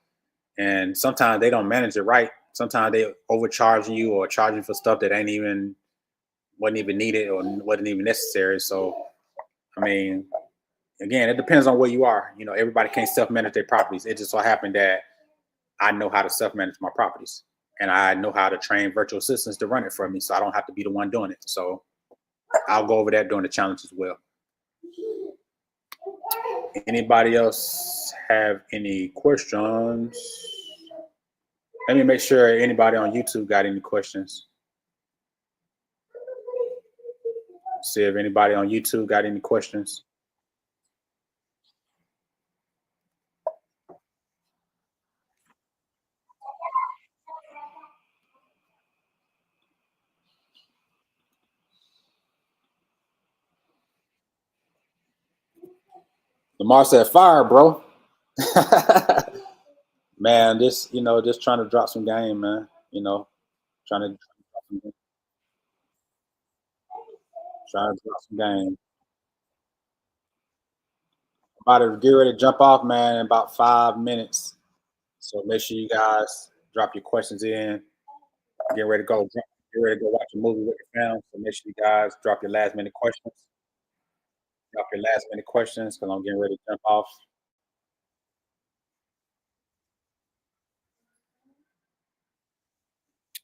And sometimes they don't manage it right. Sometimes they overcharging you or charging for stuff that wasn't even needed or wasn't even necessary. So, I mean, again, it depends on where you are. Everybody can't self-manage their properties. It just so happened that I know how to self-manage my properties, and I know how to train virtual assistants to run it for me, so I don't have to be the one doing it. So I'll go over that during the challenge as well. Anybody else have any questions? Let me make sure anybody on YouTube got any questions. See if anybody on YouTube got any questions. Lamar said, "Fire, bro." Man, just trying to drop some game, man. Trying to drop some game. About to get ready to jump off, man, in about 5 minutes. So make sure you guys drop your questions in. Get ready to go. Get ready to go watch a movie with your family. So make sure you guys drop your last minute questions. Drop your last minute questions because I'm getting ready to jump off.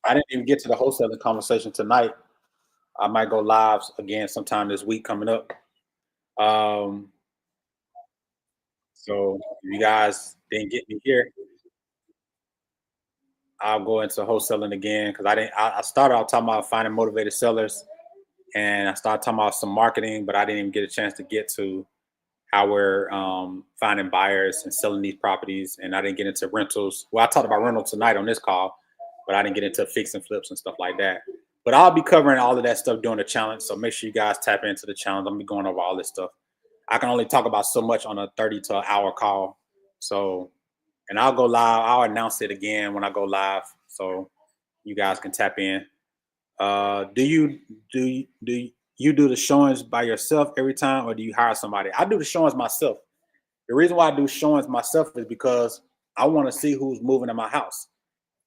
I didn't even get to the wholesaling conversation tonight. I might go live again sometime this week coming up. So if you guys didn't get me here, I'll go into wholesaling again because I started out talking about finding motivated sellers, and I started talking about some marketing, but I didn't even get a chance to get to how we're finding buyers and selling these properties. And I didn't get into rentals. Well, I talked about rentals tonight on this call, but I didn't get into fix and flips and stuff like that. But I'll be covering all of that stuff during the challenge. So make sure you guys tap into the challenge. I'm gonna be going over all this stuff. I can only talk about so much on a 30 to an hour call. So, and I'll go live. I'll announce it again when I go live, so you guys can tap in. Do you do the showings by yourself every time, or do you hire somebody? I do the showings myself. The reason why I do showings myself is because I want to see who's moving in my house.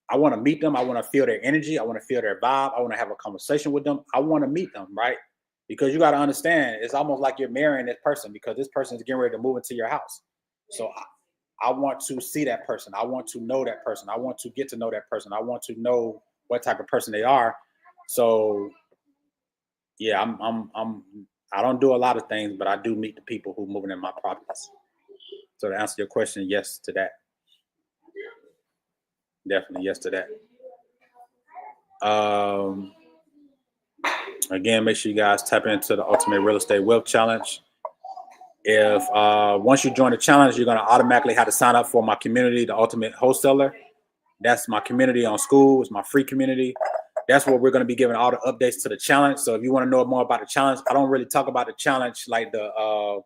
I want to meet them. I want to feel their energy. I want to feel their vibe. I want to have a conversation with them. I want to meet them, right? Because you got to understand, it's almost like you're marrying this person, because this person is getting ready to move into your house. So I want to see that person. I want to know that person. I want to get to know that person. I want to know what type of person they are. So yeah, I don't do a lot of things, but I do meet the people who moving in my properties. So to answer your question, yes to that. Definitely yes to that. Again, make sure you guys tap into the Ultimate Real Estate Wealth Challenge. If once you join the challenge, you're going to automatically have to sign up for my community, the Ultimate Wholesaler. That's my community on school. It's my free community. That's where we're going to be giving all the updates to the challenge. So if you want to know more about the challenge, I don't really talk about the challenge like the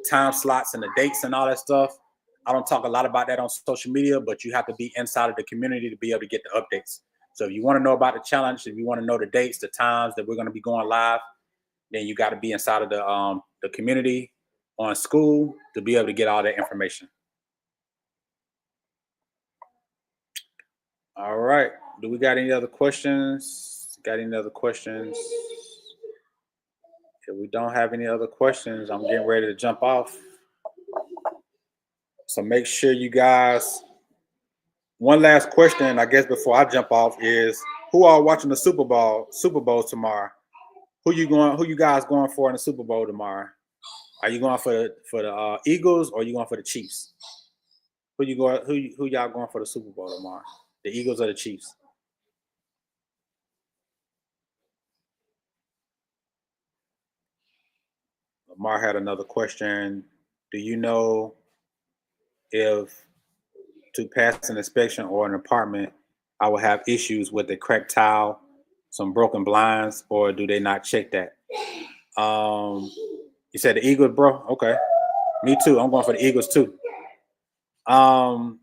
time slots and the dates and all that stuff. I don't talk a lot about that on social media, but you have to be inside of the community to be able to get the updates. So if you want to know about the challenge, if you want to know the dates, the times that we're going to be going live, then you got to be inside of the community on school to be able to get all that information. All right. Do we got any other questions? Got any other questions? If we don't have any other questions, I'm getting ready to jump off. So make sure you guys. One last question, I guess, before I jump off is: who are watching the Super Bowl tomorrow? Who you guys going for in the Super Bowl tomorrow? Are you going for the Eagles, or are you going for the Chiefs? Who y'all going for the Super Bowl tomorrow? The Eagles or the Chiefs? Lamar had another question. Do you know if to pass an inspection or an apartment, I will have issues with a cracked tile, some broken blinds, or do they not check that? You said the Eagles, bro? Okay. Me too. I'm going for the Eagles too. I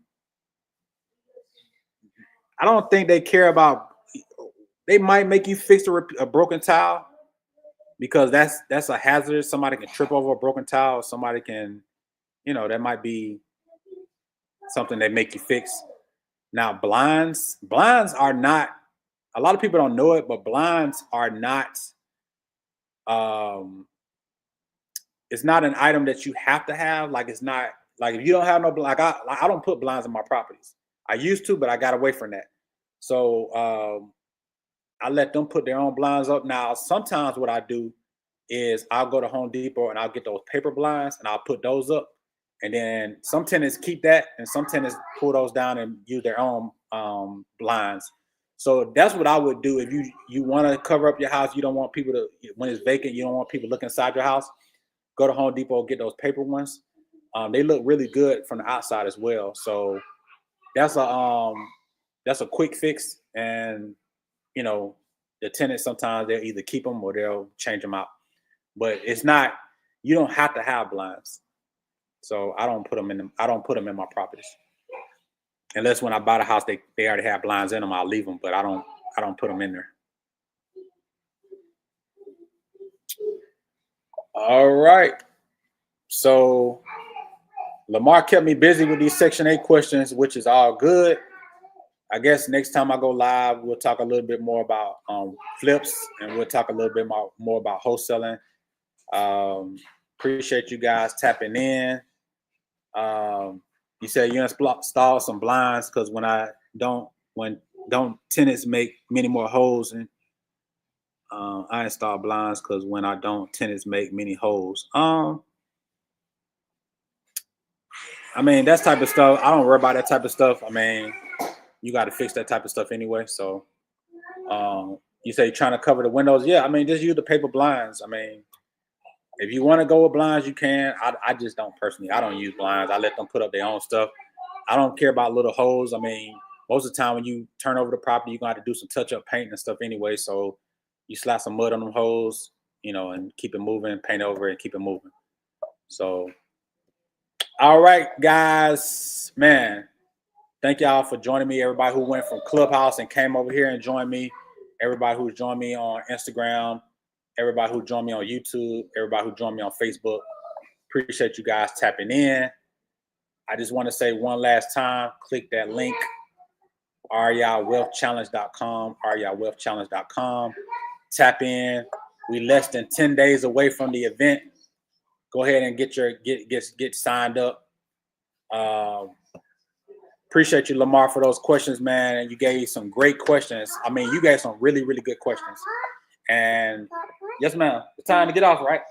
don't think they care about. They might make you fix a broken tile, because that's a hazard. Somebody can trip over a broken tile. Somebody can, that might be something they make you fix. Now, blinds are not. A lot of people don't know it, but blinds are not. It's not an item that you have to have. Like, it's not like, if you don't have no, like I don't put blinds in my properties. I used to, but I got away from that. So I let them put their own blinds up. Now, sometimes what I do is I'll go to Home Depot and I'll get those paper blinds and I'll put those up. And then some tenants keep that, and some tenants pull those down and use their own blinds. So that's what I would do. If you want to cover up your house, you don't want people to, when it's vacant, you don't want people looking inside your house, go to Home Depot, get those paper ones. They look really good from the outside as well. So that's a quick fix. And the tenants, sometimes they'll either keep them or they'll change them out. But it's not, you don't have to have blinds. So I don't put them in my properties. Unless when I buy the house, they already have blinds in them, I'll leave them, but I don't put them in there. All right. So Lamar kept me busy with these Section 8 questions, which is all good. I guess next time I go live, we'll talk a little bit more about flips, and we'll talk a little bit more about wholesaling. Appreciate you guys tapping in. You said you install some blinds, because when tenants make many more holes, and I install blinds because when I don't, tenants make many holes. I mean, that type of stuff, I don't worry about that type of stuff. I mean, you got to fix that type of stuff anyway. So you say you're trying to cover the windows. Yeah, I mean, just use the paper blinds. I mean, if you want to go with blinds, you can. I just don't personally. I don't use blinds. I let them put up their own stuff. I don't care about little holes. I mean, most of the time when you turn over the property, you're going to have to do some touch-up paint and stuff anyway. So you slap some mud on them holes, you know, and keep it moving, paint over and keep it moving. So, all right, guys, man. Thank y'all for joining me. Everybody who went from Clubhouse and came over here and joined me. Everybody who joined me on Instagram. Everybody who joined me on YouTube. Everybody who joined me on Facebook. Appreciate you guys tapping in. I just want to say one last time, click that link, REIWealthChallenge.com, REIWealthChallenge.com. Tap in. We less than 10 days away from the event. Go ahead and get signed up. Appreciate you, Lamar, for those questions, man. And you gave some great questions. I mean, you gave some really, really good questions. And yes, ma'am. It's time to get off, right?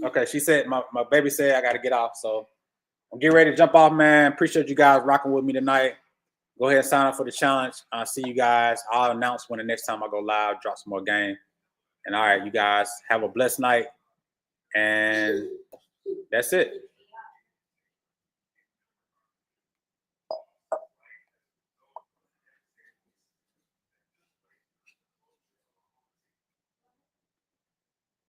Okay, she said, my baby said I got to get off. So I'm getting ready to jump off, man. Appreciate you guys rocking with me tonight. Go ahead and sign up for the challenge. I'll see you guys. I'll announce when the next time I go live, drop some more game. And all right, you guys have a blessed night. And that's it.